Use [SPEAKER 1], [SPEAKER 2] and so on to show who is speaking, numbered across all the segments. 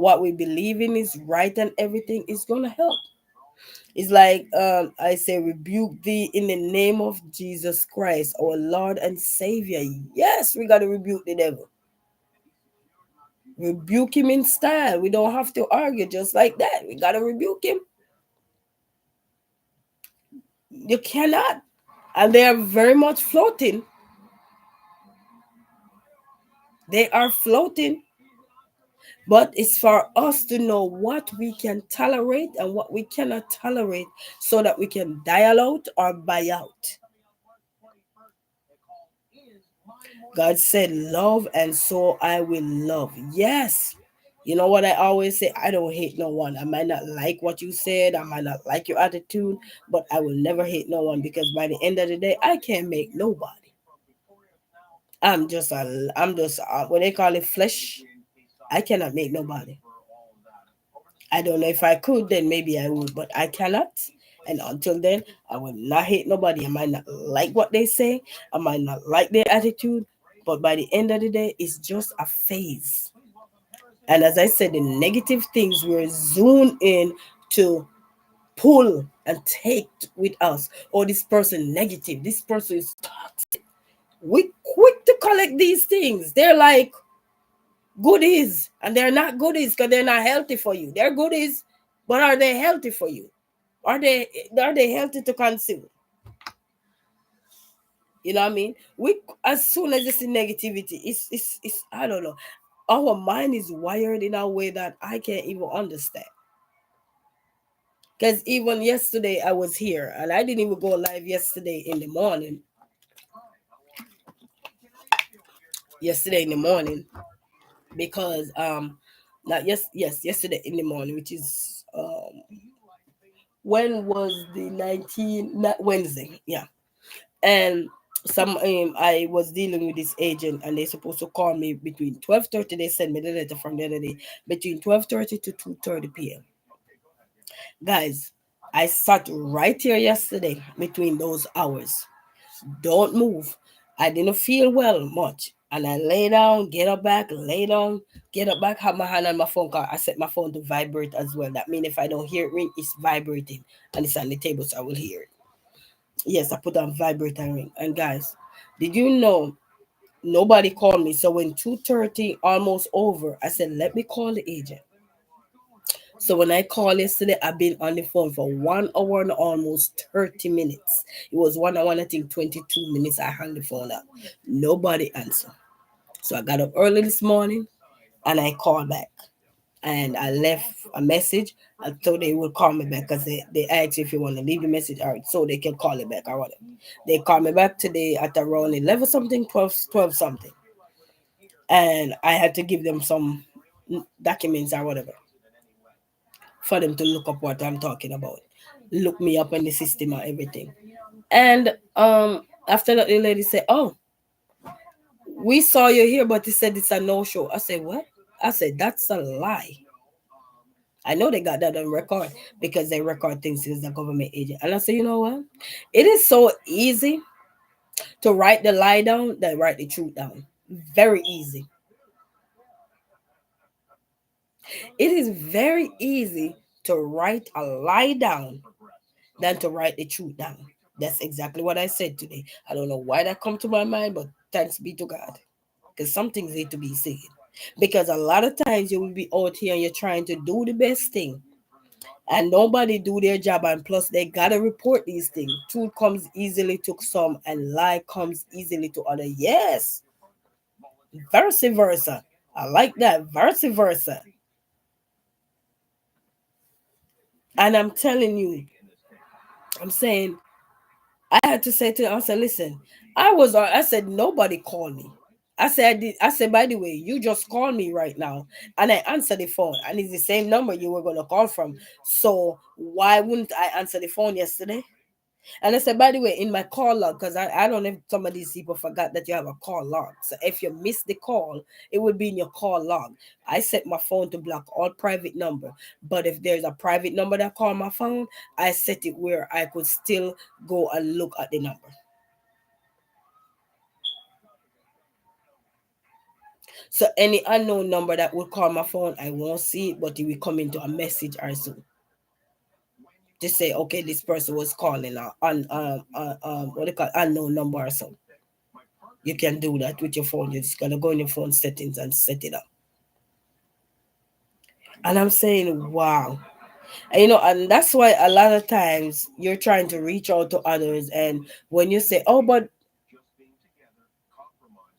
[SPEAKER 1] what we believe in is right and everything is gonna help. It's like I say, rebuke thee in the name of Jesus Christ, our Lord and Savior. Yes, we gotta rebuke the devil. Rebuke him in style. We don't have to argue just like that. We gotta rebuke him. You cannot. And they are very much floating. They are floating. But it's for us to know what we can tolerate and what we cannot tolerate so that we can dial out or buy out. God said, love, and so I will love. Yes. You know what I always say? I don't hate no one. I might not like what you said. I might not like your attitude, but I will never hate no one because by the end of the day, I can't make nobody. I'm just what they call it, flesh. I cannot make nobody. I don't know if I could, then maybe I would, but I cannot. And until then, I will not hate nobody. I might not like what they say, I might not like their attitude, but by the end of the day, it's just a phase. And as I said, the negative things we're zoomed in to pull and take with us. Oh, this person negative, this person is toxic. We quick to collect these things. They're like goodies, and they're not goodies because they're not healthy for you. They're goodies, but are they healthy for you? Are they healthy to consume? You know what I mean? We, as soon as you see negativity, it's I don't know. Our mind is wired in a way that I can't even understand. Because even yesterday I was here and I didn't even go live yesterday in the morning. Yesterday in the morning because not yesterday in the morning, which is when was the 19th, not Wednesday, yeah. And some I was dealing with this agent and they're supposed to call me between 12:30. They sent me the letter from the other day, between 12:30 to 2:30 p.m. Guys, I sat right here yesterday between those hours. Don't move. I didn't feel well much. And I lay down, get up back, lay down, get up back, have my hand on my phone call. I set my phone to vibrate as well. That means if I don't hear it ring, it's vibrating. And it's on the table, so I will hear it. Yes, I put on vibrate and ring. And guys, did you know nobody called me? So when 2:30 almost over, I said, let me call the agent. So when I called yesterday, I've been on the phone for 1 hour and almost 30 minutes. It was 1 hour and I think 22 minutes. I hung the phone up. Nobody answered. So I got up early this morning and I called back. And I left a message. I thought they would call me back because they asked if you want to leave the message or so they can call it back or whatever. They called me back today at around 11 something, 12 something. And I had to give them some documents or whatever for them to look up what I'm talking about. Look me up in the system or everything. And after that, the lady said, "Oh, we saw you here, but they said it's a no-show." I said, "What?" I said, "That's a lie." I know they got that on record because they record things as a government agent. And I said, you know what? It is so easy to write the lie down than write the truth down. Very easy. It is very easy to write a lie down than to write the truth down. That's exactly what I said today. I don't know why that come to my mind, but thanks be to God. Because some things need to be said. Because a lot of times you will be out here and you're trying to do the best thing. And nobody do their job, and plus they gotta report these things. Truth comes easily to some and lie comes easily to other. Yes. Vice versa. I like that. Vice versa. And I'm telling you, I'm saying I had to say to him, I said, listen, I said, nobody called me. I said, by the way, you just called me right now. And I answered the phone. And it's the same number you were gonna call from. So why wouldn't I answer the phone yesterday? And I said, by the way, in my call log, because I don't know if some of these people forgot that you have a call log. So if you miss the call, it would be in your call log. I set my phone to block all private number. But if there's a private number that call my phone, I set it where I could still go and look at the number. So any unknown number that will call my phone, I won't see it, but it will come into a message or so to say, okay, this person was calling what they call unknown number or so. You can do that with your phone. You're just gonna go in your phone settings and set it up. And I'm saying, wow. And, and that's why a lot of times you're trying to reach out to others, and when you say, oh, but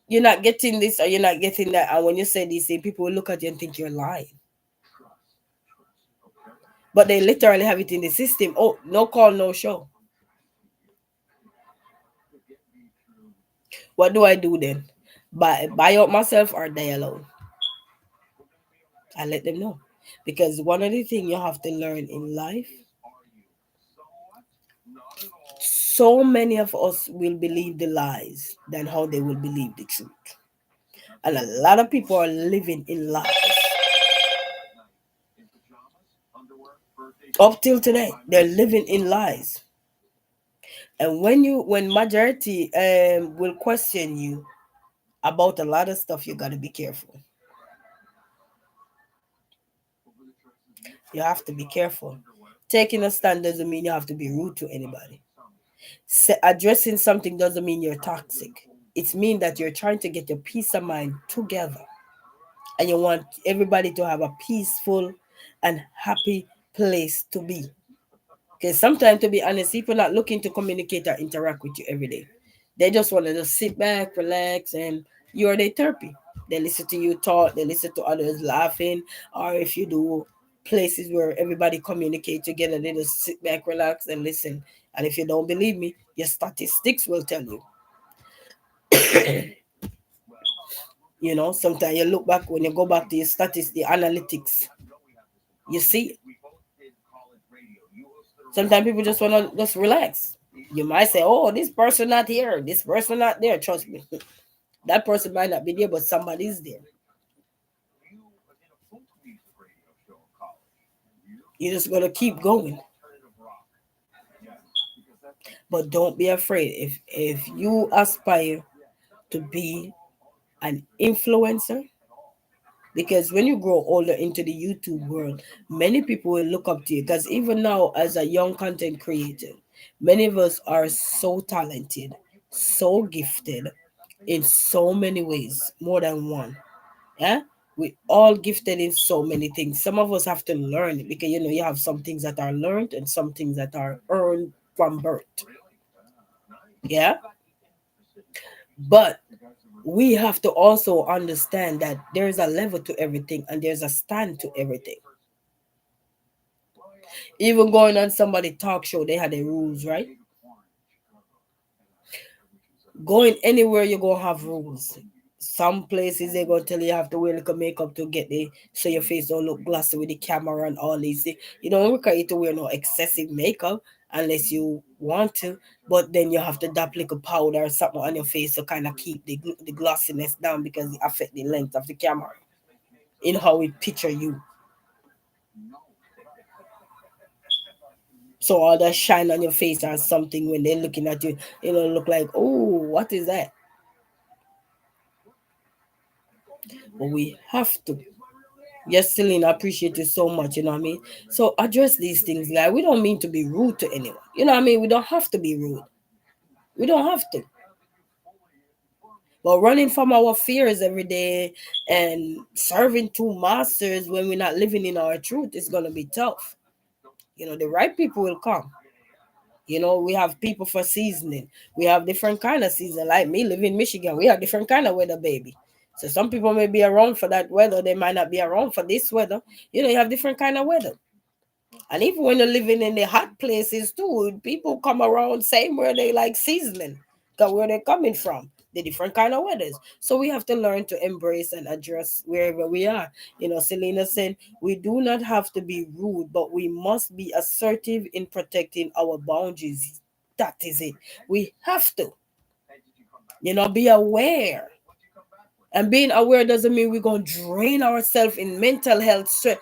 [SPEAKER 1] you're not getting this or you're not getting that, and when you say these things, people will look at you and think you're lying. But they literally have it in the system. Oh, no call, no show. What do I do then? Buy out myself or die alone? I let them know. Because one of the things you have to learn in life, so many of us will believe the lies than how they will believe the truth. And a lot of people are living in lies. Up till today, they're living in lies. And when majority will question you about a lot of stuff, you gotta be careful. You have to be careful. Taking a stand doesn't mean you have to be rude to anybody. Addressing something doesn't mean you're toxic. It means that you're trying to get your peace of mind together, and you want everybody to have a peaceful and happy place to be. Because sometimes, to be honest, people not looking to communicate or interact with you every day. They just want to just sit back, relax, and you're their therapy. They listen to you talk, they listen to others laughing, or if you do places where everybody communicate together, they just sit back, relax, and listen. And if you don't believe me, your statistics will tell you. Sometimes you look back, when you go back to your statistics, the analytics, you see. Sometimes people just want to just relax. You might say, oh, this person not here, this person not there. Trust me. That person might not be there, but somebody's there. You're just gonna keep going. But don't be afraid. If you aspire to be an influencer, because when you grow older into the YouTube world, many people will look up to you. Because even now, as a young content creator, many of us are so talented, so gifted in so many ways, more than one. Yeah, we all gifted in so many things. Some of us have to learn it, because you have some things that are learned and some things that are earned from birth. Yeah, but we have to also understand that there's a level to everything and there's a stand to everything. Even going on somebody talk show, they had the rules, right? Going anywhere, you're gonna have rules. Some places they're gonna tell you have to wear like a makeup to get the so your face don't look glossy with the camera and all these things. You don't require you to wear no excessive makeup unless you want to, but then you have to dap like a powder or something on your face to kind of keep the glossiness down, because it affect the length of the camera in how it picture you. So all that shine on your face or something when they're looking at you, look like, oh, what is that? But we have to. Yes, Celine, I appreciate you so much, you know what I mean? So address these things. Like, we don't mean to be rude to anyone. You know what I mean? We don't have to be rude. We don't have to. But running from our fears every day and serving two masters when we're not living in our truth is gonna be tough. The right people will come. We have people for seasoning. We have different kind of season. Like me, live in Michigan, we have different kind of weather, baby. So some people may be around for that weather. They might not be around for this weather. You have different kind of weather. And even when you're living in the hot places too, people come around same where they like seasoning, because where they're coming from, the different kind of weathers. So we have to learn to embrace and address wherever we are. Selena said, we do not have to be rude, but we must be assertive in protecting our boundaries. That is it. We have to, be aware. And being aware doesn't mean we're going to drain ourselves in mental health stress.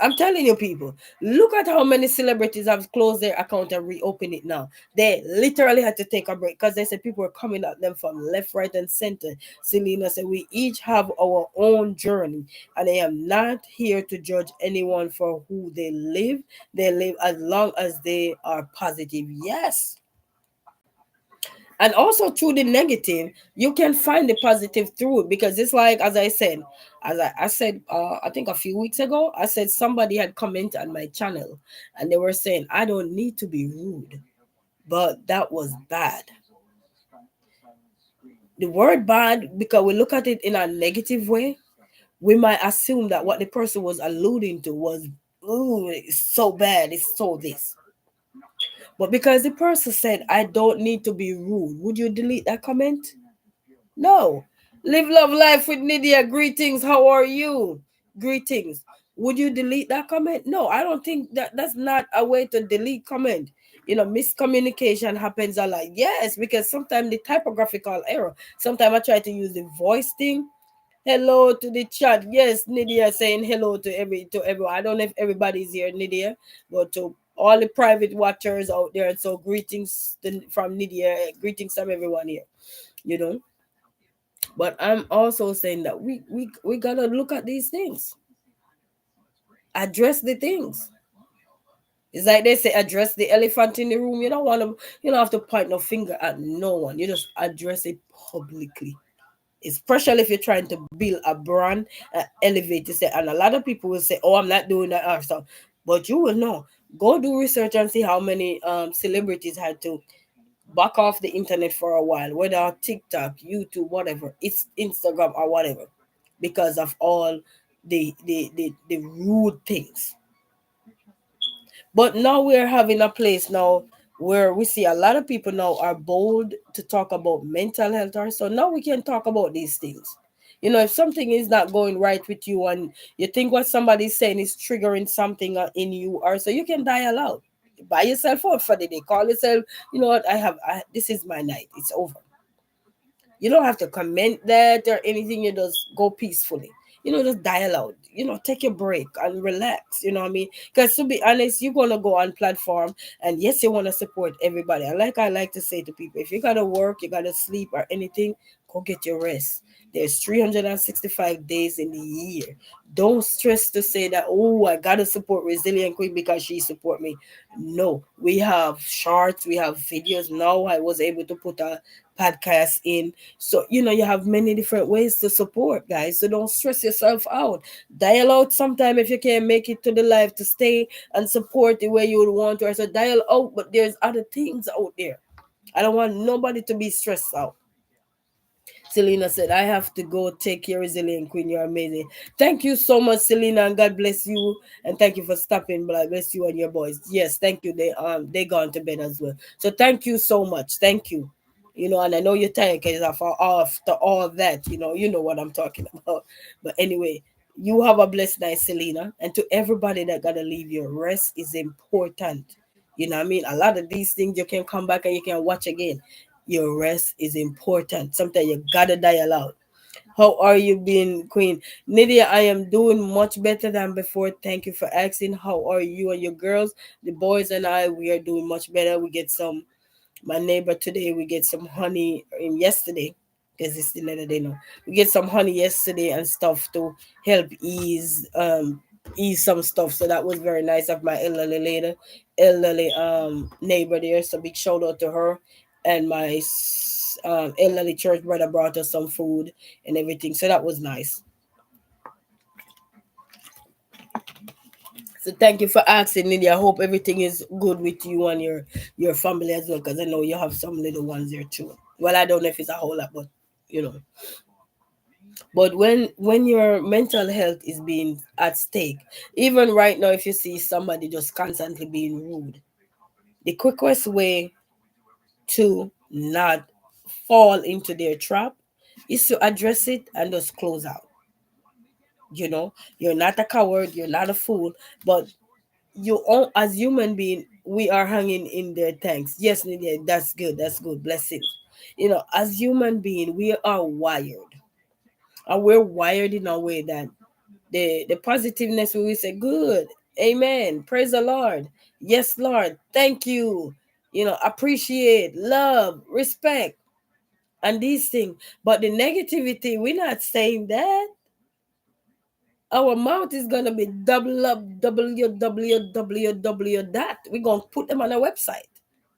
[SPEAKER 1] I'm telling you, people, look at how many celebrities have closed their account and reopened it now. They literally had to take a break because they said people were coming at them from left, right, and center. Selena said, we each have our own journey, and I am not here to judge anyone for who they live. They live as long as they are positive. Yes. And also through the negative, you can find the positive through it because it's like, as I said, I said, I think a few weeks ago, I said somebody had commented on my channel and they were saying, I don't need to be rude, but that was bad. The word bad, because we look at it in a negative way, we might assume that what the person was alluding to was, ooh, it's so bad, it's so this. But because the person said, I don't need to be rude, would you delete that comment? No. Live, love, life with Nydia. Greetings. How are you? Greetings. Would you delete that comment? No, I don't think that's not a way to delete comment. Miscommunication happens a lot. Yes, because sometimes the typographical error. Sometimes I try to use the voice thing. Hello to the chat. Yes, Nydia saying hello to everyone. I don't know if everybody's here, Nydia, but to all the private watchers out there. And so greetings from Nydia. Greetings from everyone here. You know. But I'm also saying that we gotta look at these things, address the things. It's like they say, address the elephant in the room. You don't have to point no finger at no one. You just address it publicly, especially if you're trying to build a brand, elevate yourself. And a lot of people will say, "Oh, I'm not doing that or stuff," but you will know. Go do research and see how many celebrities had to back off the internet for a while, whether TikTok, YouTube, whatever, it's Instagram or whatever, because of all the rude things. But now we're having a place now where we see a lot of people now are bold to talk about mental health, or so now we can talk about these things. If something is not going right with you and you think what somebody's saying is triggering something in you, or so, you can dial out, buy yourself out for the day, call yourself, you know what, this is my night, it's over. You don't have to comment that or anything. You just go peacefully. Just dial out. Take a break and relax. You know what I mean? Because to be honest, you're gonna go on platform, and yes, you want to support everybody. And like I like to say to people, if you gotta work, you gotta sleep or anything, go get your rest. There's 365 days in the year. Don't stress to say that, oh, I gotta support Resilient Queen because she support me. No, we have shorts, we have videos. Now I was able to put a podcast in. So, you have many different ways to support, guys. So don't stress yourself out. Dial out sometime if you can't make it to the live to stay and support the way you would want to. So dial out, but there's other things out there. I don't want nobody to be stressed out. Selena said, I have to go take care, Resilient Queen. You're amazing. Thank you so much, Selena, and God bless you. And thank you for stopping. God bless you and your boys. Yes, thank you. They gone to bed as well. So thank you so much. Thank you. And I know you're tired because after all that, you know what I'm talking about. But anyway, you have a blessed night, Selena. And to everybody that gotta leave, your rest is important. You know what I mean? A lot of these things you can come back and you can watch again. Your rest is important. Sometimes you gotta dial out. How are you being, Queen? Nydia, I am doing much better than before. Thank you for asking. How are you and your girls? The boys and I, we are doing much better. We get some, my neighbor today, we get some honey yesterday, because it's the other day now. We get some honey yesterday and stuff to help ease some stuff. So that was very nice of my elderly neighbor there. So big shout out to her. And my elderly church brother brought us some food and everything. So that was nice. So thank you for asking, Lydia. I hope everything is good with you and your family as well, because I know you have some little ones there too. Well, I don't know if it's a whole lot, but you know. But when your mental health is being at stake, even right now, if you see somebody just constantly being rude, the quickest way to not fall into their trap is to address it and just close out. You're not a coward, you're not a fool, but you all, as human being, we are hanging in their tanks. Yes, Lydia, that's good, blessings. As human being, we are wired, and we're wired in a way that the positiveness, we will say good, amen, praise the Lord, yes Lord, thank you, appreciate, love, respect, and these things. But the negativity, we're not saying that. Our mouth is gonna be double up www that we're gonna put them on a website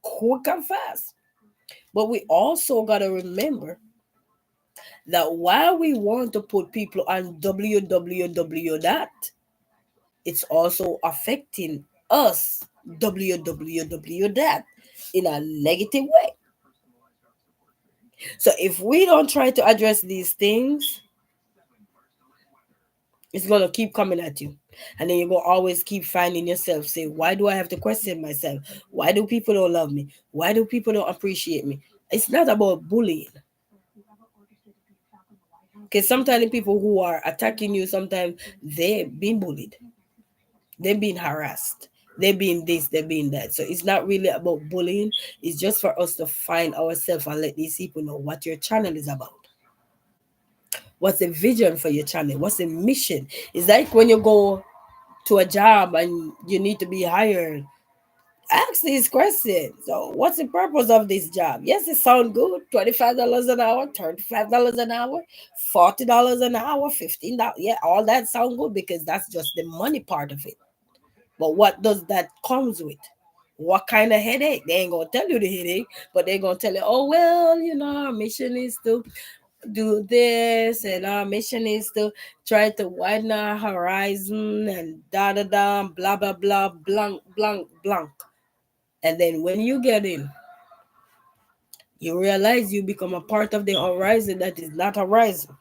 [SPEAKER 1] quick and fast. But we also gotta remember that while we want to put people on www that, it's also affecting us www that in a negative way. So if we don't try to address these things, it's gonna keep coming at you. And then you're gonna always keep finding yourself say, why do I have to question myself? Why do people don't love me? Why do people don't appreciate me? It's not about bullying. Because sometimes the people who are attacking you, sometimes they've been bullied, they've been harassed, they've been this, they've been that. So it's not really about bullying. It's just for us to find ourselves and let these people know what your channel is about. What's the vision for your channel? What's the mission? It's like when you go to a job and you need to be hired, ask these questions. So what's the purpose of this job? Yes, it sounds good. $25 an hour, $35 an hour, $40 an hour, $15. Yeah, all that sound good because that's just the money part of it. But what does that comes with? What kind of headache? They ain't gonna tell you the headache, but they're gonna tell you, oh well, our mission is to do this, and our mission is to try to widen our horizon, and da da da, blah blah blah, blank blank blank. And then when you get in, you realize you become a part of the horizon that is not horizon.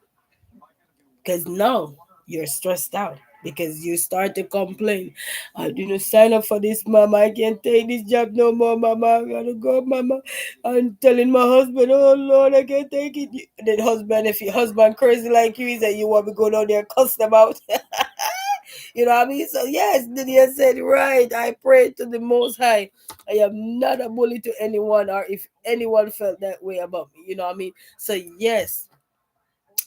[SPEAKER 1] Because now you're stressed out because you start to complain. I didn't sign up for this, mama. I can't take this job no more, mama. I gotta go, mama. I'm telling my husband, oh Lord, I can't take it. Then husband, if your husband crazy like you, he said you want me to go down there cuss them out. You know what I mean? So yes, Lydia said, right. I pray to the Most High. I am not a bully to anyone, or if anyone felt that way about me. You know what I mean? So yes,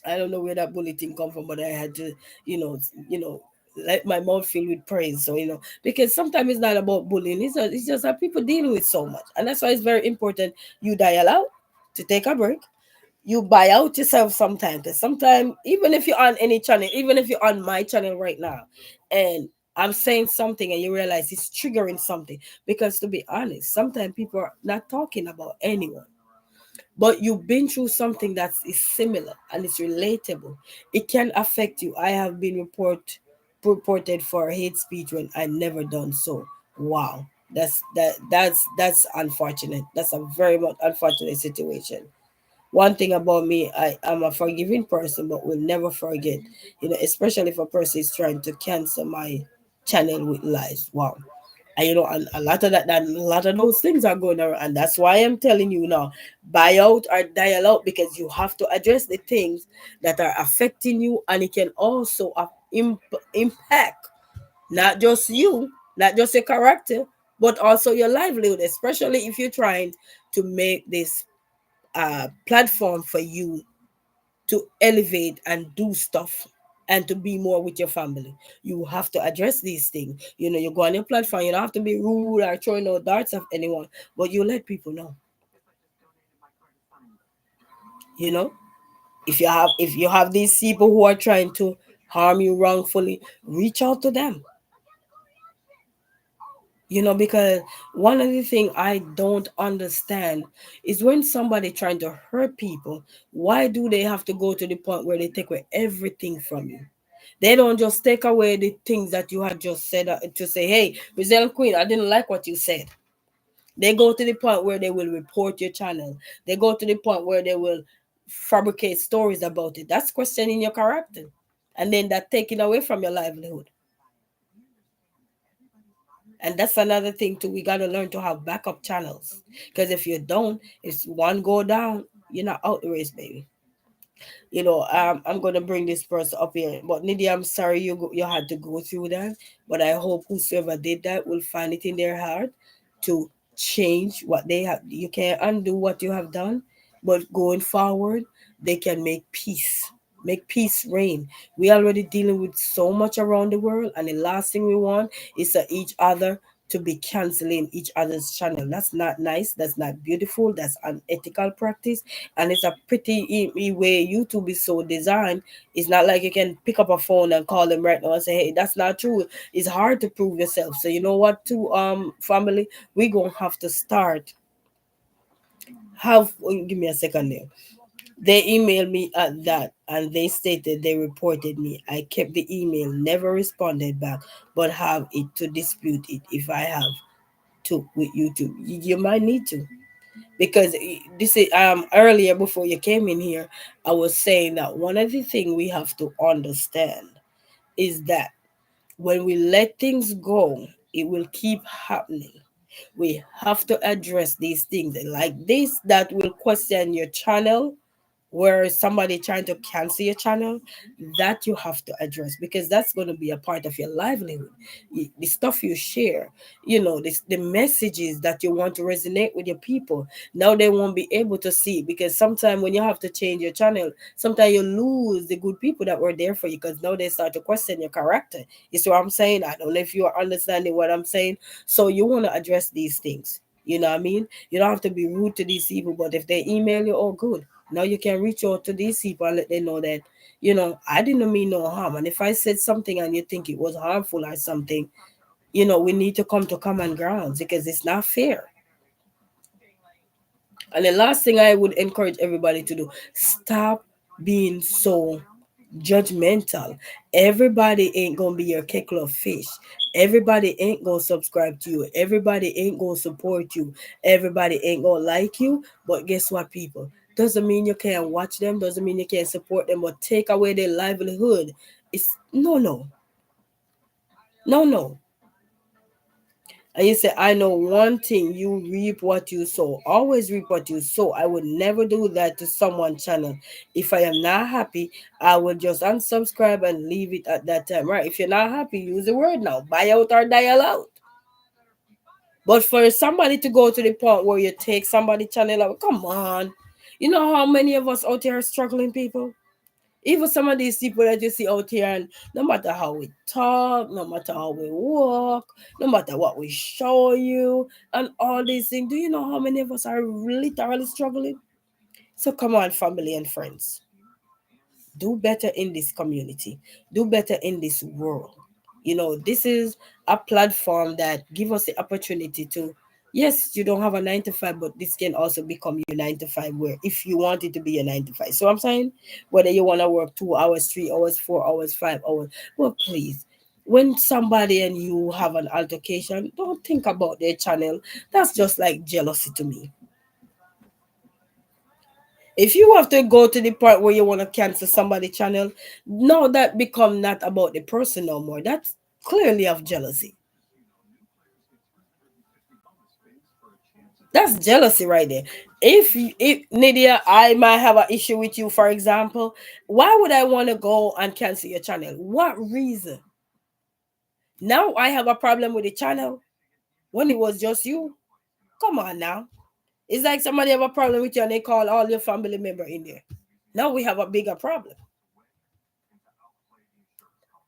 [SPEAKER 1] I don't know where that bully thing come from, but I had to, you know, you know, let my mouth fill with praise. So because sometimes it's not about bullying. It's just that people dealing with so much, and that's why it's very important you dial out to take a break. You buy out yourself sometimes. Because sometimes, even if you're on any channel, even if you're on my channel right now, and I'm saying something and you realize it's triggering something, because to be honest, sometimes people are not talking about anyone, but you've been through something that is similar and it's relatable. It can affect you. I have been reported for hate speech when I never done so. Wow. That's unfortunate. That's a very much unfortunate situation. One thing about me, I am a forgiving person, but will never forget. Especially if a person is trying to cancel my channel with lies. Wow. And and a lot of a lot of those things are going around. And that's why I'm telling you now, buy out or dial out, because you have to address the things that are affecting you, and it can also impact not just you, not just your character, but also your livelihood, especially if you're trying to make this platform for you to elevate and do stuff and to be more with your family. You have to address these things. You go on your platform, you don't have to be rude or throwing no darts at anyone, but you let people know. You know, if you have these people who are trying to harm you wrongfully, reach out to them. Because one of the things I don't understand is when somebody trying to hurt people, why do they have to go to the point where they take away everything from you? They don't just take away the things that you had just said, to say, hey, Brazilian Queen, I didn't like what you said. They go to the point where they will report your channel. They go to the point where they will fabricate stories about it. That's questioning your character. And then that taking away from your livelihood. And that's another thing too. We gotta learn to have backup channels. Because if you don't, if one go down, you're not out the race, baby. I'm gonna bring this person up here. But Nidia, I'm sorry you had to go through that. But I hope whosoever did that will find it in their heart to change what they have. You can't undo what you have done, but going forward, they can make peace Make peace reign. We already dealing with so much around the world, and the last thing we want is for each other to be canceling each other's channel. That's not nice. That's not beautiful. That's unethical practice, and it's a pretty way YouTube is so designed. It's not like you can pick up a phone and call them right now and say, "Hey, that's not true." It's hard to prove yourself. So you know what, to family, we gonna have to start. Have give me a second there. They emailed me at that and they stated they reported me. I kept the email, never responded back, but have it to dispute it if I have to with YouTube. You might need to, because this is earlier before you came in here, I was saying that one of the things we have to understand is that when we let things go, it will keep happening. We have to address these things like this that will question your channel, where somebody trying to cancel your channel, that you have to address, because that's going to be a part of your livelihood. The stuff you share, the messages that you want to resonate with your people, now they won't be able to see, because sometimes when you have to change your channel, sometimes you lose the good people that were there for you, because now they start to question your character. You see what I'm saying? I don't know if you are understanding what I'm saying. So you want to address these things. You know what I mean? You don't have to be rude to these people, but if they email you, oh good, now you can reach out to these people and let them know that, I didn't mean no harm. And if I said something and you think it was harmful or something, we need to come to common grounds, because it's not fair. And the last thing I would encourage everybody to do, stop being so judgmental. Everybody ain't gonna be your keckle of fish. Everybody ain't gonna subscribe to you. Everybody ain't gonna support you. Everybody ain't gonna like you. But guess what, people? Doesn't mean you can't watch them. Doesn't mean you can't support them. But take away their livelihood. It's no, no, no, no. And you say, I know one thing, you reap what you sow. Always reap what you sow. I would never do that to someone's channel. If I am not happy, I will just unsubscribe and leave it at that time. Right? If you're not happy, use the word now. Buy out or dial out. But for somebody to go to the point where you take somebody's channel out, come on. You know how many of us out here are struggling, people? Even some of these people that you see out here, and no matter how we talk, no matter how we walk, no matter what we show you, and all these things, do you know how many of us are literally struggling? So come on, family and friends, do better in this community, do better in this world. This is a platform that give us the opportunity to, yes, you don't have a 9 to 5, but this can also become your 9 to 5, where if you want it to be a 9 to 5. So I'm saying, whether you want to work 2 hours, 3 hours, 4 hours, 5 hours, well, please, when somebody and you have an altercation, don't think about their channel. That's just like jealousy to me. If you have to go to the part where you want to cancel somebody's channel, now that become not about the person no more. That's clearly of jealousy. That's jealousy right there. If Nydia, I might have an issue with you, for example, why would I want to go and cancel your channel? What reason? Now I have a problem with the channel when it was just you. Come on now. It's like somebody have a problem with you and they call all your family member in there. Now we have a bigger problem.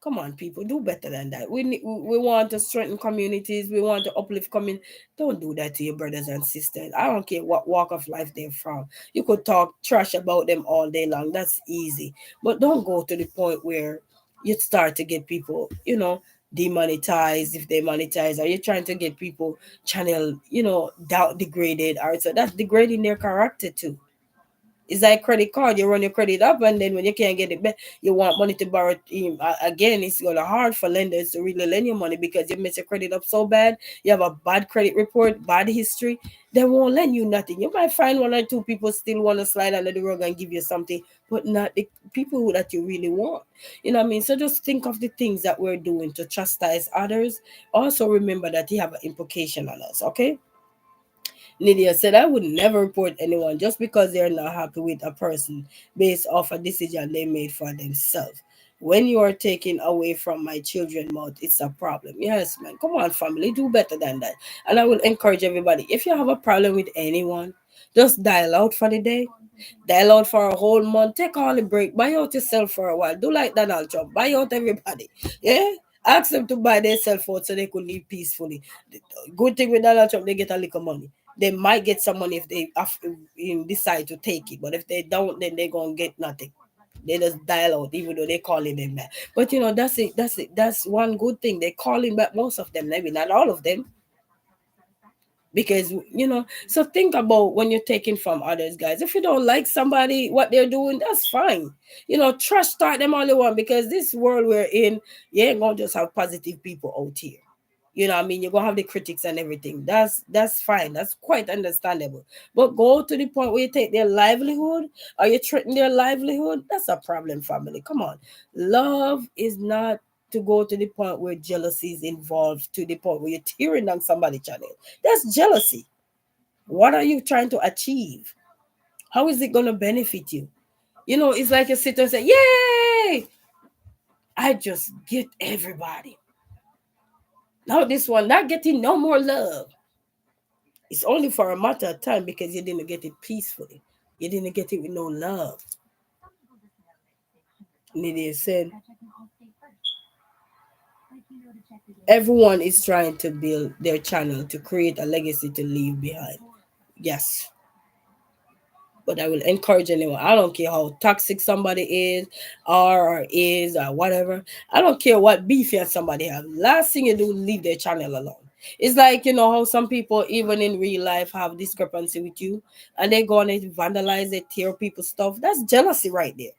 [SPEAKER 1] Come on, people, do better than that. We want to strengthen communities. We want to uplift community. Don't do that to your brothers and sisters. I don't care what walk of life they're from. You could talk trash about them all day long. That's easy. But don't go to the point where you start to get people, demonetized if they monetize. Are you trying to get people channel, down degraded? Or so that's degrading their character too. It's like credit card. You run your credit up, and then when you can't get it back, you want money to borrow. Again, it's gonna hard for lenders to really lend you money, because you mess your credit up so bad. You have a bad credit report, bad history. They won't lend you nothing. You might find one or two people still want to slide under the rug and give you something, but not the people that you really want. You know what I mean? So just think of the things that we're doing to chastise others. Also remember that you have an implication on us. Okay. Lydia said, I would never report anyone just because they're not happy with a person based off a decision they made for themselves. When you are taking away from my children's mouth, it's a problem. Yes, man. Come on, family. Do better than that. And I will encourage everybody, if you have a problem with anyone, just dial out for the day. Dial out for a whole month. Take all the break. Buy out yourself for a while. Do like Donald Trump. Buy out everybody. Yeah? Ask them to buy their cell phone so they could live peacefully. The good thing with Donald Trump, they get a little money. They might get some money if they decide to take it. But if they don't, then they're going to get nothing. They just dial out, even though they're calling them back. But that's it. That's it. That's one good thing. They're calling back most of them, maybe not all of them, because so think about when you're taking from others, guys. If you don't like somebody, what they're doing, that's fine. Trash talk them all you want, because this world we're in, you ain't gonna just have positive people out here. I mean, you're gonna have the critics and everything. That's fine, that's quite understandable. But go to the point where you take their livelihood, or you threaten their livelihood, that's a problem, family. Come on. Love is not to go to the point where jealousy is involved, to the point where you're tearing down somebody's channel. That's jealousy. What are you trying to achieve? How is it going to benefit you? It's like you sit and say, yay, I just get everybody. Now this one not getting no more love. It's only for a matter of time, because you didn't get it peacefully. You didn't get it with no love. Lydia said, everyone is trying to build their channel to create a legacy to leave behind. Yes. But I will encourage anyone. I don't care how toxic somebody is or whatever. I don't care what beef you and somebody have. Last thing you do, leave their channel alone. It's like, how some people, even in real life, have discrepancy with you, and they go on and vandalize, they tear people's stuff. That's jealousy right there.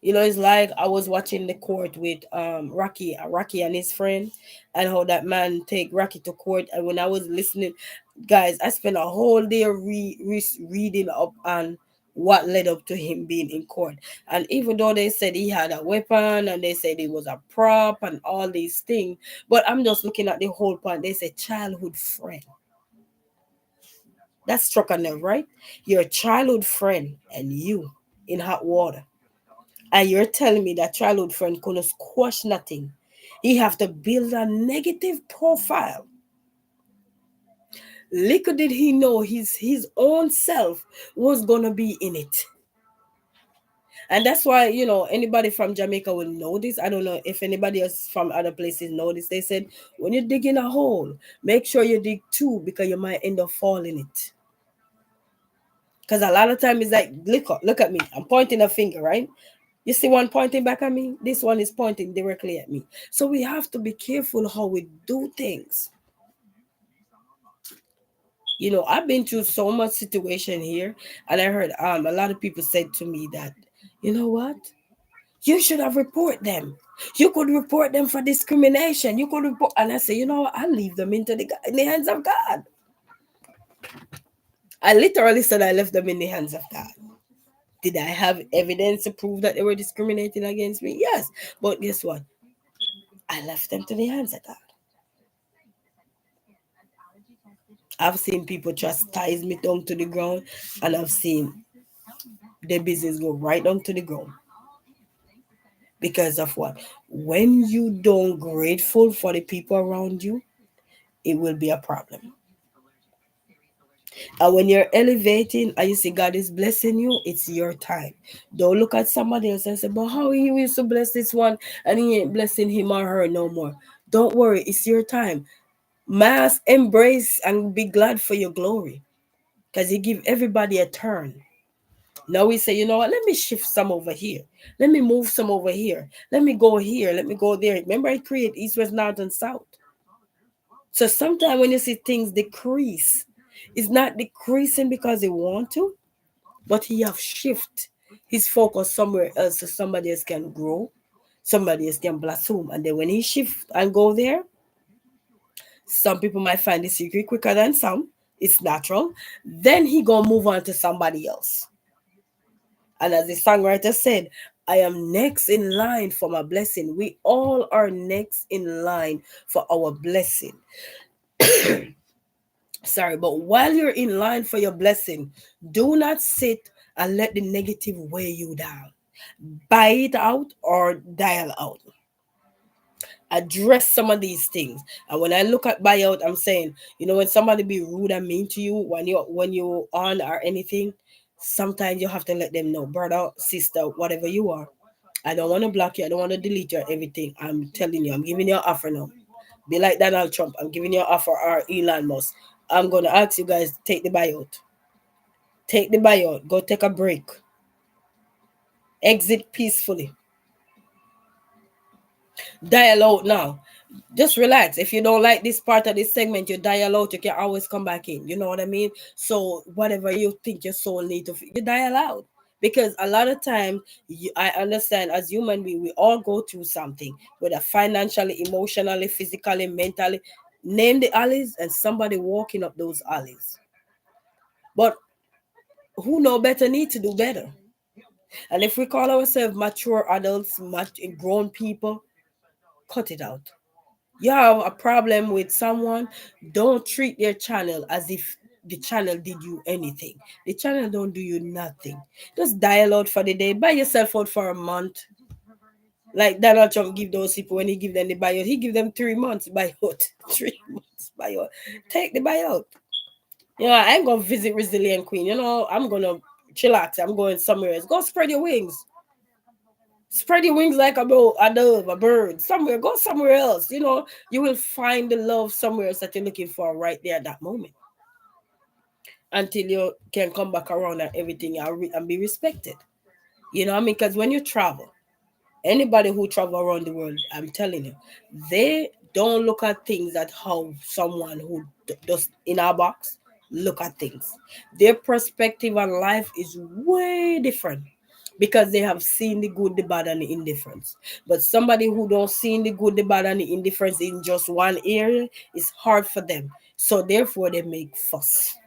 [SPEAKER 1] It's like I was watching the court with Rocky and his friend, and how that man take Rocky to court. And when I was listening, guys, I spent a whole day reading up on what led up to him being in court. And even though they said he had a weapon, and they said he was a prop and all these things, but I'm just looking at the whole point. They said childhood friend. That struck a nerve, right? Your childhood friend and you in hot water. And you're telling me that childhood friend couldn't squash nothing. He have to build a negative profile. Little did he know his own self was gonna be in it. And that's why, anybody from Jamaica will know this. I don't know if anybody else from other places know this. They said, when you dig in a hole, make sure you dig two, because you might end up falling it. Because a lot of time it's like, look at me. I'm pointing a finger, right? You see one pointing back at me? This one is pointing directly at me. So we have to be careful how we do things. I've been through so much situation here, and I heard a lot of people said to me that, you know what? You should have report them. You could report them for discrimination. You could report, and I say, you know what? I'll leave them in the hands of God. I literally said I left them in the hands of God. Did I have evidence to prove that they were discriminating against me? Yes. But guess what? I left them to the hands of God. I've seen people chastise me down to the ground, and I've seen their business go right down to the ground. Because of what? When you don't grateful for the people around you, it will be a problem. And when you're elevating and you see God is blessing you, it's your time. Don't look at somebody else and say, but how he used to bless this one and he ain't blessing him or her no more. Don't worry, it's your time. Mass embrace and be glad for your glory. Because he give everybody a turn. Now we say, you know what, let me shift some over here. Let me move some over here. Let me go here. Let me go there. Remember, I create east, west, north, and south. So sometimes when you see things decrease, it's not decreasing because they want to, but he have shift his focus somewhere else so somebody else can grow, somebody else can blossom. And then when he shift and go there, some people might find the secret quicker than some. It's natural. Then he gonna move on to somebody else. And as the songwriter said, I am next in line for my blessing. We all are next in line for our blessing. Sorry, but while you're in line for your blessing, do not sit and let the negative weigh you down. Buy it out or dial out. Address some of these things. And when I look at buyout, I'm saying, when somebody be rude and mean to you when you on or anything, sometimes you have to let them know, brother, sister, whatever you are. I don't want to block you. I don't want to delete your everything. I'm telling you, I'm giving you an offer now. Be like Donald Trump. I'm giving you an offer, or Elon Musk. I'm gonna ask you guys to take the buyout. Take the buyout. Go take a break. Exit peacefully. Dial out now. Just relax. If you don't like this part of this segment, you dial out. You can always come back in. You know what I mean? So whatever you think your soul need to, you dial out. Because a lot of times, I understand as human beings, we all go through something, whether financially, emotionally, physically, mentally. Name the alleys, and somebody walking up those alleys. But who know better need to do better. And if we call ourselves mature adults, grown people, cut it out. You have a problem with someone, don't treat their channel as if the channel did you anything. The channel don't do you nothing. Just dial out for the day. Buy yourself out for a month. Like Donald Trump give those people when he give them the buyout, he give them 3 months buyout. 3 months buyout. Take the buyout. I ain't gonna visit Resilient Queen. I'm gonna chillax. I'm going somewhere else. Go spread your wings. Spread your wings like a dove, a bird. Somewhere, go somewhere else. You will find the love somewhere else that you're looking for right there at that moment. Until you can come back around and everything and be respected. You know what I mean? Because when you travel, anybody who travel around the world, I'm telling you, they don't look at things at how someone who does in our box look at things. Their perspective on life is way different because they have seen the good, the bad, and the indifference. But somebody who don't see the good, the bad, and the indifference in just one area, it's hard for them. So therefore, they make fuss.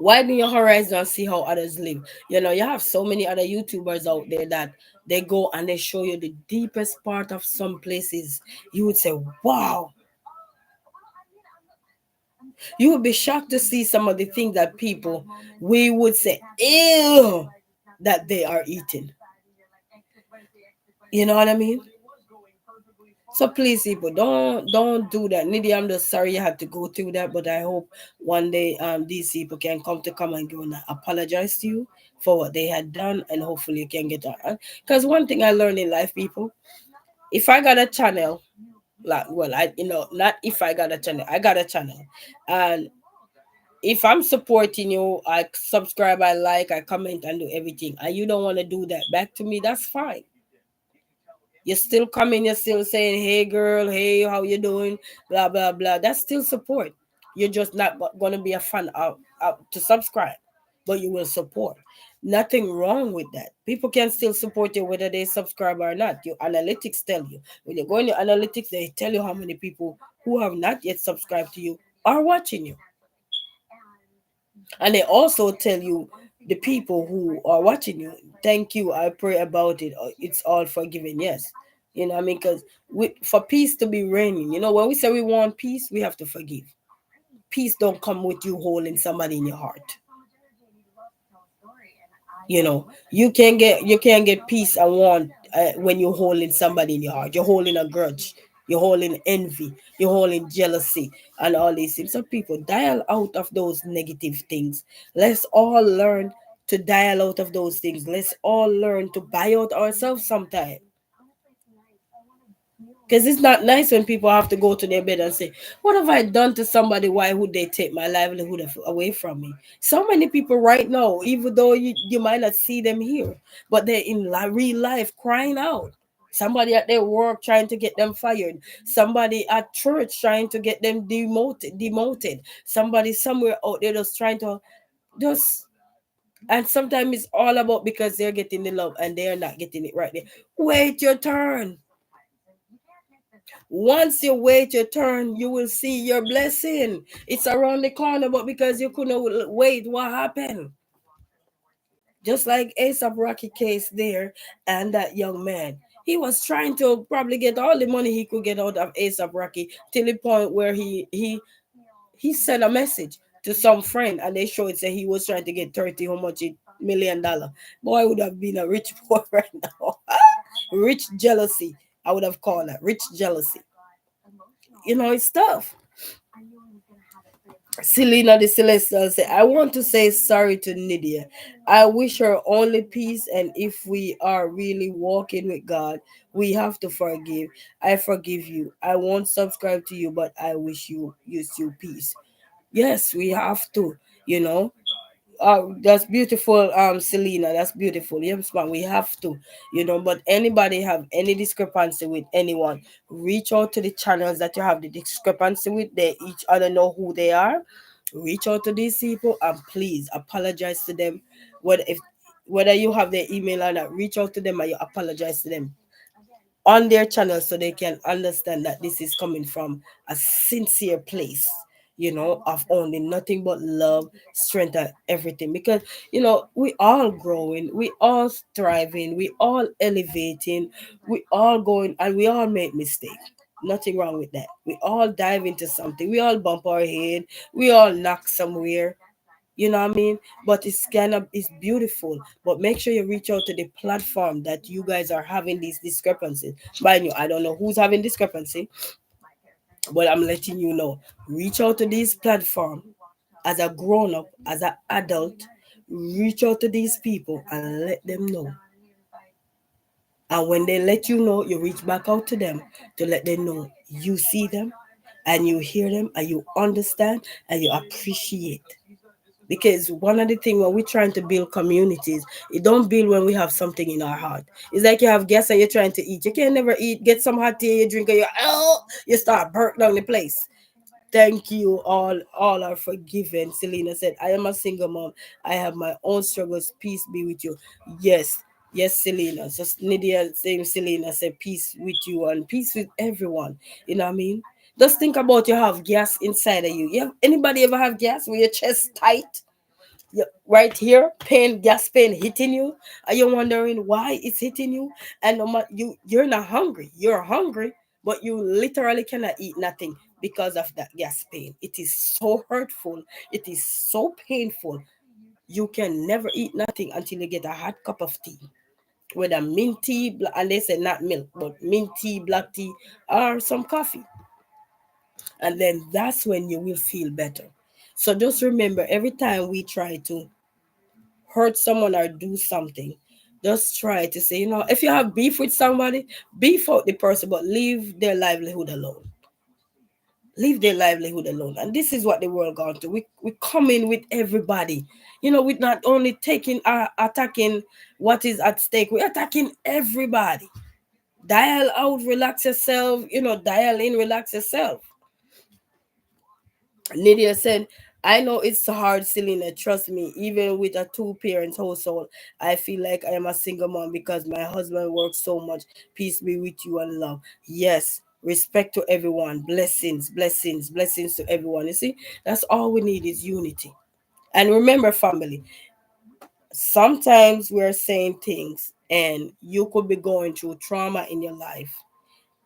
[SPEAKER 1] Widen your horizon and see how others live. You have so many other YouTubers out there that they go and they show you the deepest part of some places. You would say, wow. You would be shocked to see some of the things that people, we would say, ew, that they are eating. You know what I mean? So please, people, don't do that. Nidhi, I'm just sorry you had to go through that, but I hope one day these people can come and go and apologize to you for what they had done, and hopefully you can get on. Because one thing I learned in life, people, if I got a channel, like, well, not if I got a channel, I got a channel, and if I'm supporting you, I subscribe, I like, I comment, and do everything, and you don't want to do that back to me, that's fine. You're still coming, you're still saying, hey girl, hey, how you doing? Blah, blah, blah. That's still support. You're just not going to be a fan of to subscribe, but you will support. Nothing wrong with that. People can still support you whether they subscribe or not. Your analytics tell you. When you go in your analytics, they tell you how many people who have not yet subscribed to you are watching you. And they also tell you the people who are watching you, thank you, I pray about it, it's all forgiven. Yes. You know what I mean? Because for peace to be reigning, when we say we want peace, we have to forgive. Peace don't come with you holding somebody in your heart. You can't get peace and want when you're holding somebody in your heart. You're holding a grudge, you're holding envy, you're holding jealousy, and all these things. So people, dial out of those negative things. Let's all learn to dial out of those things. Let's all learn to buy out ourselves sometime. Because it's not nice when people have to go to their bed and say, what have I done to somebody? Why would they take my livelihood away from me? So many people right now, even though you might not see them here, but they're in real life crying out. Somebody at their work trying to get them fired. Somebody at church trying to get them demoted. Somebody somewhere out there just trying to just, and sometimes it's all about because they're getting the love and they're not getting it right there. Wait your turn. Once you wait your turn, you will see your blessing. It's around the corner, but because you couldn't wait, what happened? Just like ASAP Rocky case there, and that young man. He was trying to probably get all the money he could get out of ASAP Rocky till the point where he sent a message to some friend and they showed say he was trying to get 30 how much $1 million. Boy would have been a rich boy right now. Rich jealousy. I would have called that rich jealousy. It's tough. Selena the Celestial say, I want to say sorry to Nydia. I wish her only peace, and if we are really walking with God, we have to forgive. I forgive you. I won't subscribe to you, but I wish you peace. Yes, we have to, you know. That's beautiful, Selena. That's beautiful. Yes, man, we have to, But anybody have any discrepancy with anyone, reach out to the channels that you have the discrepancy with. They each other know who they are. Reach out to these people and please apologize to them. Whether you have their email or not, reach out to them and you apologize to them on their channel so they can understand that this is coming from a sincere place, of only nothing but love, strength, and everything. Because, we all growing, we all striving, we all elevating, we all going, and we all make mistakes. Nothing wrong with that. We all dive into something, we all bump our head, we all knock somewhere. You know what I mean? But it's beautiful. But make sure you reach out to the platform that you guys are having these discrepancies. Mind you, I don't know who's having discrepancy, but I'm letting you know. Reach out to these platform as a grown up, as an adult. Reach out to these people and let them know. And when they let you know, you reach back out to them to let them know you see them and you hear them and you understand and you appreciate. Because one of the things when we're trying to build communities, it don't build when we have something in our heart. It's like you have guests and you're trying to eat. You can never eat, get some hot tea, you drink, and you start burnt down the place. Thank you all are forgiven. Selena said, I am a single mom. I have my own struggles. Peace be with you. Yes. Yes, Selena. So Nydia saying Selena said peace with you and peace with everyone. You know what I mean? Just think about you have gas inside of you. Anybody ever have gas with your chest tight? Right here, pain, gas pain hitting you. Are you wondering why it's hitting you? And you're not hungry. You're hungry, but you literally cannot eat nothing because of that gas pain. It is so hurtful. It is so painful. You can never eat nothing until you get a hot cup of tea, whether mint tea, and they say not milk, but mint tea, black tea, or some coffee. And then that's when you will feel better. So just remember, every time we try to hurt someone or do something, just try to say, if you have beef with somebody, beef out the person, but leave their livelihood alone. Leave their livelihood alone. And this is what the world gone to. We come in with everybody. We're not only attacking what is at stake, we're attacking everybody. Dial out, relax yourself, dial in, relax yourself. Lydia said, I know it's hard, Selena. Trust me, even with a two parents household, I feel like I am a single mom because my husband works so much. Peace be with you and love. Yes, respect to everyone. Blessings, blessings, blessings to everyone. You see, that's all we need is unity. And remember, family, sometimes we're saying things and you could be going through trauma in your life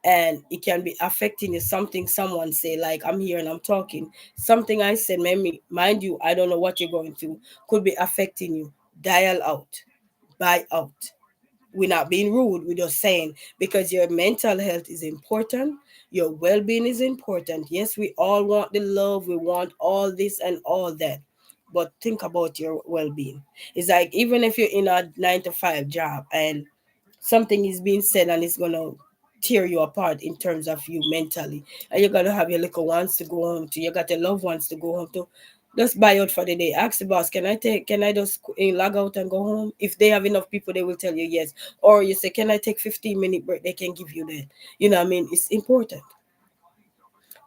[SPEAKER 1] and it can be affecting you. Something someone say, like I'm here and I'm talking, something I said, maybe, mind you, I don't know what you're going through, could be affecting you. Dial out, buy out. We're not being rude, we're just saying, because your mental health is important, your well-being is important. Yes, we all want the love, we want all this and all that, but think about your well-being. It's like, even if you're in a 9 to 5 job and something is being said and it's gonna tear you apart in terms of you mentally, and you're gonna have your little ones to go home to, you got your loved ones to go home to, just buy out for the day. Ask the boss, can I just log out and go home? If they have enough people, they will tell you yes. Or you say, can I take 15-minute break? They can give you that. You know what I mean? It's important.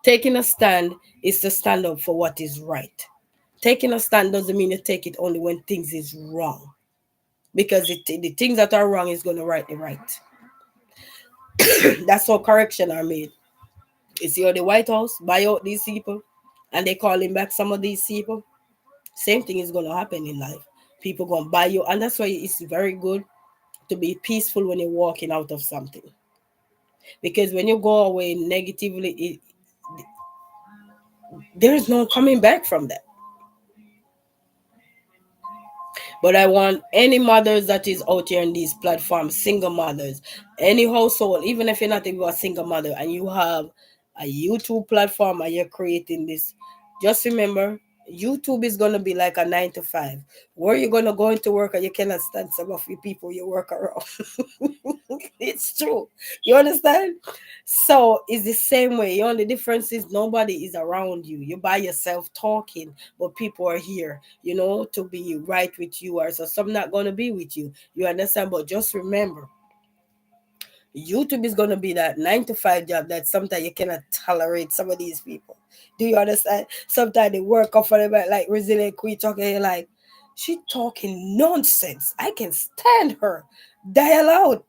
[SPEAKER 1] Taking a stand is to stand up for what is right. Taking a stand doesn't mean you take it only when things is wrong, because the things that are wrong is going to right the right. That's how correction are made. You see how the White House buy out these people and they calling back some of these people. Same thing is gonna happen in life. People gonna buy you, and that's why it's very good to be peaceful when you're walking out of something. Because when you go away negatively, there is no coming back from that. But I want any mothers that is out here in these platforms, single mothers, any household, even if you're not even a single mother and you have a YouTube platform and you're creating this, just remember YouTube is gonna be like a 9 to 5. Where you're gonna go into work and you cannot stand some of the people you work around. It's true. You understand? So it's the same way. The only difference is nobody is around you. You're by yourself talking, but people are here, to be right with you, or so some not gonna be with you. You understand? But just remember, YouTube is gonna be that 9 to 5 job that sometimes you cannot tolerate some of these people. Do you understand? Sometimes they work off of them like Resilient Queen talking, you're like, she talking nonsense. I can stand her. Dial out.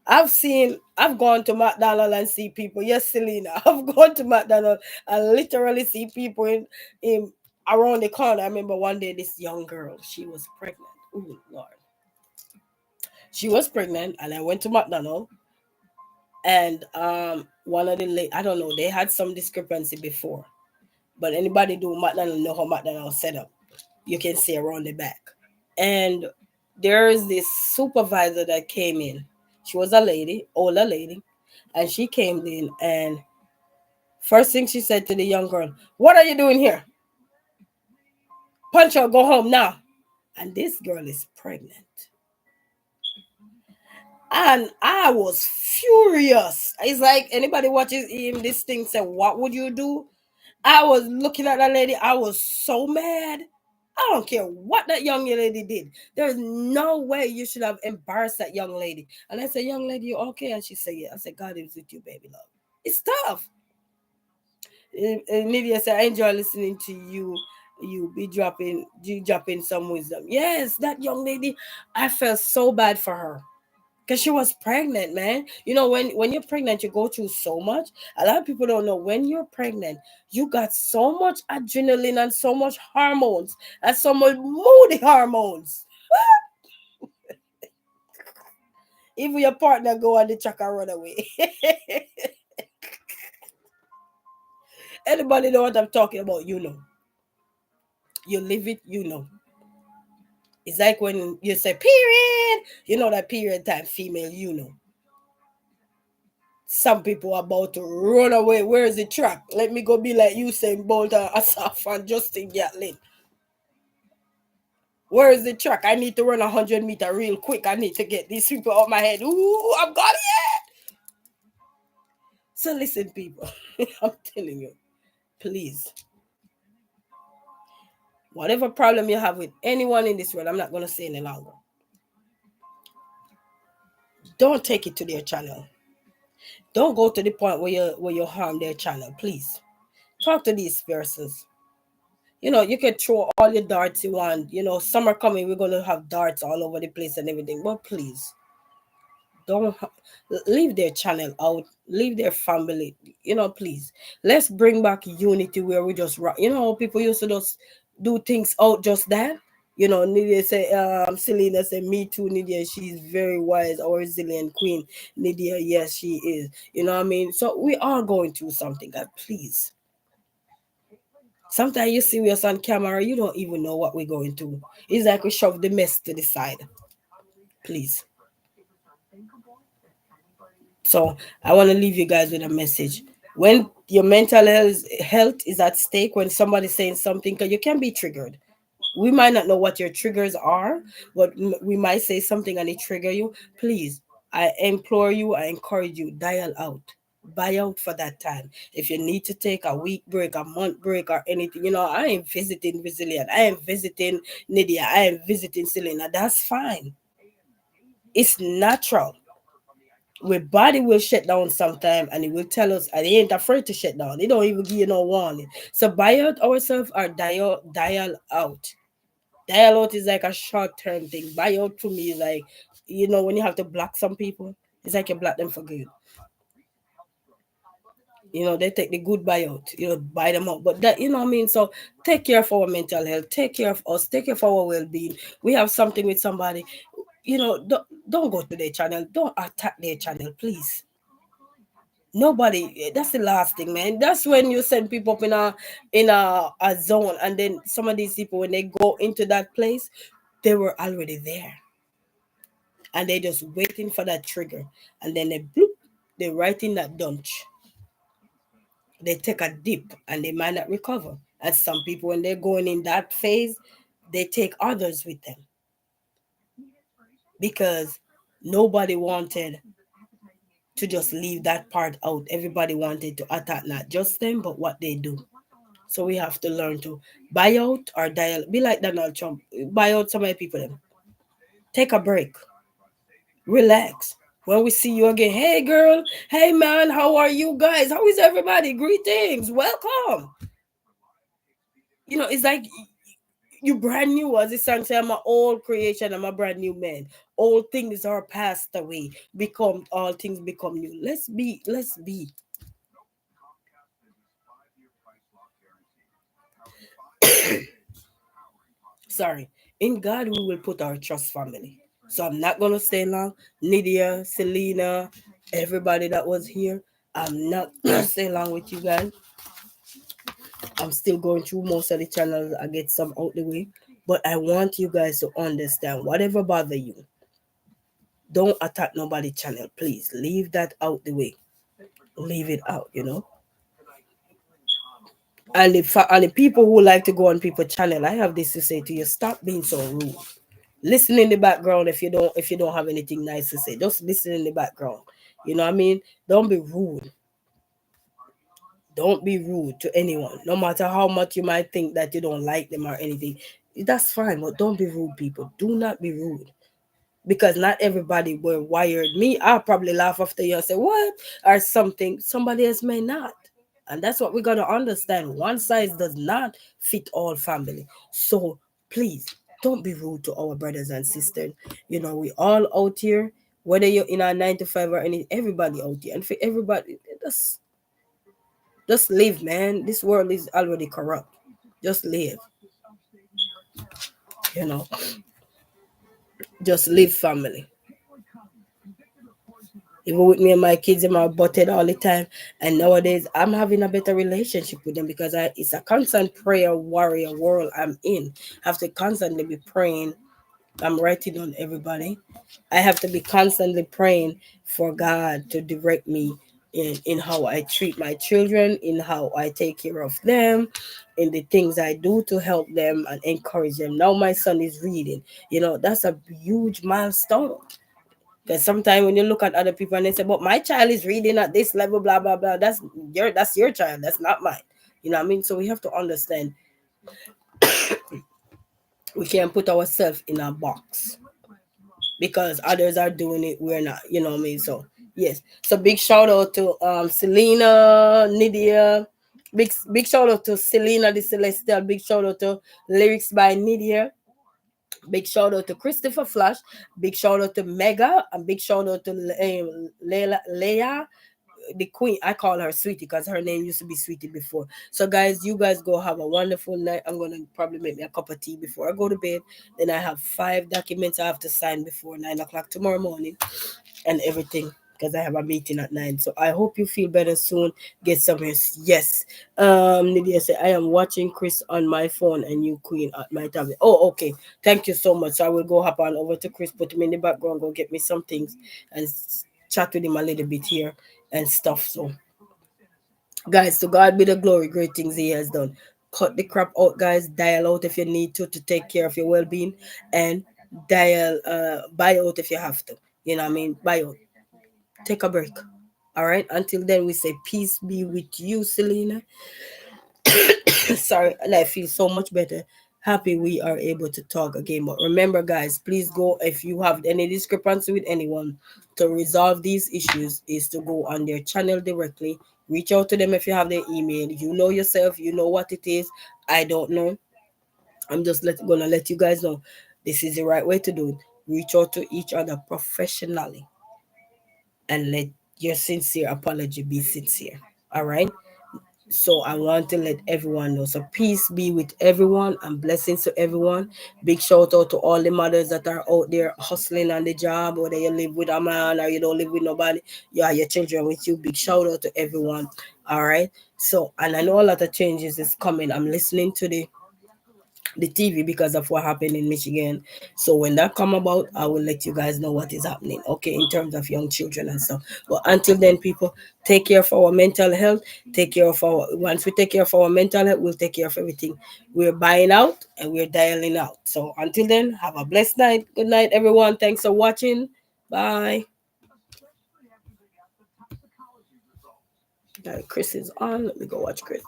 [SPEAKER 1] I've gone to McDonald's and see people. Yes, Selena, I've gone to McDonald's and literally see people in around the corner. I remember one day this young girl, she was pregnant. Oh Lord. She was pregnant and I went to McDonald's and one of the I don't know, they had some discrepancy before. But anybody do McDonald's know how McDonald's set up. You can see around the back. And there's this supervisor that came in. She was a lady, older lady, and she came in and first thing she said to the young girl, "What are you doing here? Punch her, go home now." And this girl is pregnant. And I was furious. It's like anybody watches him this thing say, "What would you do?" I was looking at that lady. I was so mad. I don't care what that young lady did. There's no way you should have embarrassed that young lady. And I said, "Young lady, you okay?" And she said, "Yeah." I said, "God is with you, baby love." It's tough. Nidia said, "I enjoy listening to you. You dropping some wisdom." Yes, that young lady, I felt so bad for her because she was pregnant, man. When you're pregnant, you go through so much. A lot of people don't know when you're pregnant, you got so much adrenaline and so much hormones and so much moody hormones. Even your partner go on the track and run away. Anybody know what I'm talking about? You live it. It's like when you say period. You know that period time, female. Some people are about to run away. Where is the track? Let me go be like Usain Bolt or Asaf and Justin Gatlin. Where is the track? I need to run 100 meter real quick. I need to get these people out my head. Ooh, I'm got it. So listen, people. I'm telling you, please. Whatever problem you have with anyone in this world, I'm not gonna say any longer. Don't take it to their channel. Don't go to the point where you harm their channel. Please talk to these persons. You can throw all your darts you want. Summer coming, we're gonna have darts all over the place and everything. But please, don't leave their channel out. Leave their family. Please. Let's bring back unity where we just rock. People used to just do things out just that. Nydia say, Selena said, "Me too, Nydia. She's very wise, our resilient queen. Nydia, yes, she is. You know what I mean? So we are going through something, God. Please. Sometimes you see us on camera, you don't even know what we're going through. It's like we shove the mess to the side. Please. So I want to leave you guys with a message. When your mental health is at stake, when somebody's saying something, because you can be triggered. We might not know what your triggers are, but we might say something and it trigger you. Please, I implore you, I encourage you, dial out. Buy out for that time. If you need to take a week break, a month break, or anything, I ain't visiting Resilient. I ain't visiting Nydia. I ain't visiting Selena. That's fine. It's natural. Our body will shut down sometime and it will tell us, and it ain't afraid to shut down. They don't even give you no warning. So buy out ourselves or dial out. Dial out is like a short term thing. Buy out to me is like, when you have to block some people, it's like you block them for good. They take the good buy out, buy them out. But that, what I mean? So take care of our mental health, take care of us, take care of our well being. We have something with somebody, don't go to their channel, don't attack their channel, please. Nobody. That's the last thing, man. That's when you send people up in a zone, and then some of these people, when they go into that place, they were already there, and they just waiting for that trigger, and then they bloop, they right in that dunch. They take a dip, and they might not recover. And some people, when they're going in that phase, they take others with them because nobody wanted to just leave that part out. Everybody wanted to attack not just them, but what they do. So we have to learn to buy out or dial. Be like Donald Trump. Buy out some of the people. Them. Take a break. Relax. When we see you again, hey girl, hey man, how are you guys? How is everybody? Greetings, welcome. It's like you brand new. As the song say, I'm an old creation. I'm a brand new man. Old things are passed away. Become all things become new. Let's be. Let's be. Sorry. In God, we will put our trust, family. So I'm not gonna stay long. Nydia, Selena, everybody that was here. I'm not gonna stay long with you guys. I'm still going through most of the channels. I get some out the way. But I want you guys to understand whatever bother you, don't attack nobody channel. Please leave that out the way. Leave it out. And the people who like to go on people's channel, I have this to say to you: stop being so rude. Listen in the background if you don't have anything nice to say. Just listen in the background. You know what I mean? Don't be rude. Don't be rude to anyone, no matter how much you might think that you don't like them or anything. That's fine, but don't be rude, people. Do not be rude. Because not everybody were wired. Me, I'll probably laugh after you and say, what? Or something. Somebody else may not. And that's what we got to understand. One size does not fit all family. So please don't be rude to our brothers and sisters. We all out here, whether you're in our 9 to 5 or any, everybody out here. And for everybody, just live, man. This world is already corrupt. Just live, you know. Just live, family. Even with me and my kids, them are butted all the time. And nowadays, I'm having a better relationship with them because it's a constant prayer warrior world I'm in. I have to constantly be praying. I'm writing on everybody. I have to be constantly praying for God to direct me in how I treat my children, in how I take care of them, in the things I do to help them and encourage them. Now my son is reading. That's a huge milestone. Because sometimes when you look at other people and they say, "But my child is reading at this level, blah blah blah," that's your child. That's not mine. You know what I mean? So we have to understand we can't put ourselves in a box because others are doing it, we're not. You know what I mean? So yes. So big shout out to Selena, Nydia. Big shout out to Selena the Celestial. Big shout out to Lyrics by Nydia. Big shout out to Christopher Flash. Big shout out to Mega. And big shout out to Leia, the queen. I call her Sweetie because her name used to be Sweetie before. So guys, you guys go have a wonderful night. I'm gonna probably make me a cup of tea before I go to bed. Then I have 5 documents I have to sign before 9 o'clock tomorrow morning and everything because I have a meeting at 9. So I hope you feel better soon. Get some rest. Yes. Lydia said, I am watching Chris on my phone and you Queen at my tablet. Oh, okay. Thank you so much. So I will go hop on over to Chris, put him in the background, go get me some things and chat with him a little bit here and stuff. So guys, to God be the glory, great things he has done. Cut the crap out, guys. Dial out if you need to take care of your well-being, and buy out if you have to. You know what I mean? Buy out. Take a break. All right. Until then, we say peace be with you, Selena. Sorry, and I feel so much better. Happy we are able to talk again. But remember, guys, please go if you have any discrepancy with anyone to resolve these issues is to go on their channel directly. Reach out to them if you have their email. You know yourself, you know what it is. I don't know. I'm just gonna let you guys know this is the right way to do it. Reach out to each other professionally and let your sincere apology be sincere. All right. So I want to let everyone know. So peace be with everyone and blessings to everyone. Big shout out to all the mothers that are out there hustling on the job, whether you live with a man or you don't live with nobody. You have your children with you. Big shout out to everyone. All right. So, and I know a lot of changes is coming. I'm listening to the TV because of what happened in Michigan. So when that come about, I will let you guys know what is happening. Okay, in terms of young children and stuff. But until then, people, take care of our mental health. Take care of our. Once we take care of our mental health, we'll take care of everything. We're buying out and we're dialing out. So until then, have a blessed night. Good night, everyone. Thanks for watching. Bye. Chris is on. Let me go watch Chris.